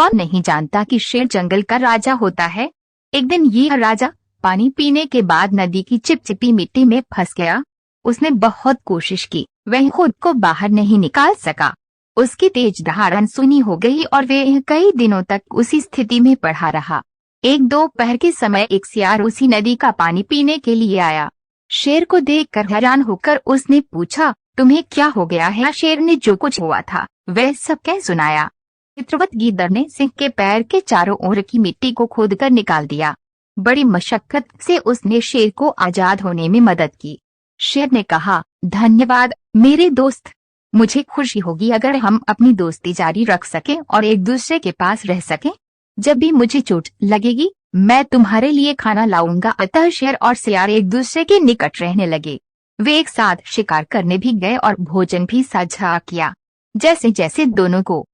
कौन नहीं जानता कि शेर जंगल का राजा होता है। एक दिन यह राजा पानी पीने के बाद नदी की चिपचिपी मिट्टी में फंस गया। उसने बहुत कोशिश की, वह खुद को बाहर नहीं निकाल सका। उसकी तेज धार अनसुनी हो गई और वह कई दिनों तक उसी स्थिति में पड़ा रहा। एक दोपहर के समय एक सियार उसी नदी का पानी पीने के लिए आया। शेर को देखकर हैरान होकर उसने पूछा, तुम्हें क्या हो गया है? शेर ने जो कुछ हुआ था वह सब कह सुनाया। चित्रवत गीदड़ ने सिंह के पैर के चारों ओर की मिट्टी को खोदकर निकाल दिया। बड़ी मशक्कत से उसने शेर को आजाद होने में मदद की। शेर ने कहा, धन्यवाद मेरे दोस्त, मुझे खुशी होगी अगर हम अपनी दोस्ती जारी रख सकें और एक दूसरे के पास रह सकें। जब भी मुझे चोट लगेगी मैं तुम्हारे लिए खाना लाऊंगा। अतः शेर और सियार एक दूसरे के निकट रहने लगे। वे एक साथ शिकार करने भी गए और भोजन भी साझा किया। जैसे जैसे दोनों को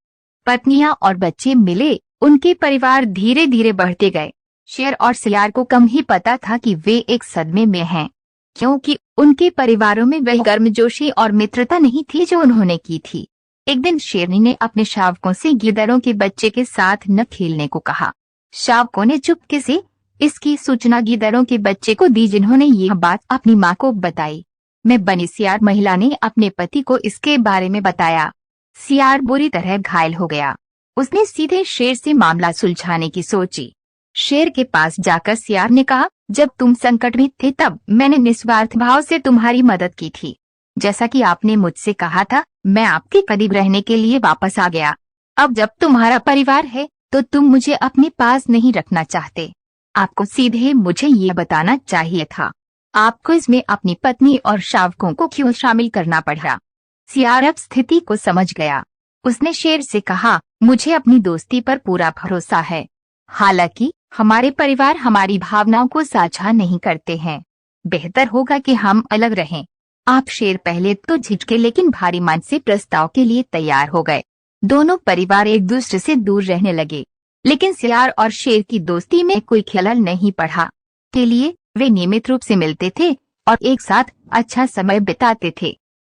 पत्नियां और बच्चे मिले, उनके परिवार धीरे धीरे बढ़ते गए। शेर और सियार को कम ही पता था कि वे एक सदमे में हैं, क्योंकि उनके परिवारों में वह गर्मजोशी और मित्रता नहीं थी जो उन्होंने की थी। एक दिन शेरनी ने अपने शावकों से गिद्धड़ों के बच्चे के साथ न खेलने को कहा। शावकों ने चुपके से इसकी सूचना गिद्धड़ों के बच्चे को दी, जिन्होंने यह बात अपनी माँ को बताई। मैं बनी सियार महिला ने अपने पति को इसके बारे में बताया। सियार बुरी तरह घायल हो गया। उसने सीधे शेर से मामला सुलझाने की सोची। शेर के पास जाकर सियार ने कहा, जब तुम संकट में थे तब मैंने निस्वार्थ भाव से तुम्हारी मदद की थी। जैसा कि आपने मुझसे कहा था, मैं आपके करीब रहने के लिए वापस आ गया। अब जब तुम्हारा परिवार है तो तुम मुझे अपने पास नहीं रखना चाहते। आपको सीधे मुझे ये बताना चाहिए था। आपको इसमें अपनी पत्नी और शावकों को क्यों शामिल करना पड़ा? सियार अब स्थिति को समझ गया। उसने शेर से कहा, मुझे अपनी दोस्ती पर पूरा भरोसा है। हालांकि हमारे परिवार हमारी भावनाओं को साझा नहीं करते हैं। बेहतर होगा कि हम अलग रहें। आप शेर पहले तो झिझके, लेकिन भारी मन से प्रस्ताव के लिए तैयार हो गए। दोनों परिवार एक दूसरे से दूर रहने लगे, लेकिन सियार और शेर की दोस्ती में कोई खलल नहीं पड़ा। के लिए वे नियमित रूप से मिलते थे और एक साथ अच्छा समय बिताते थे।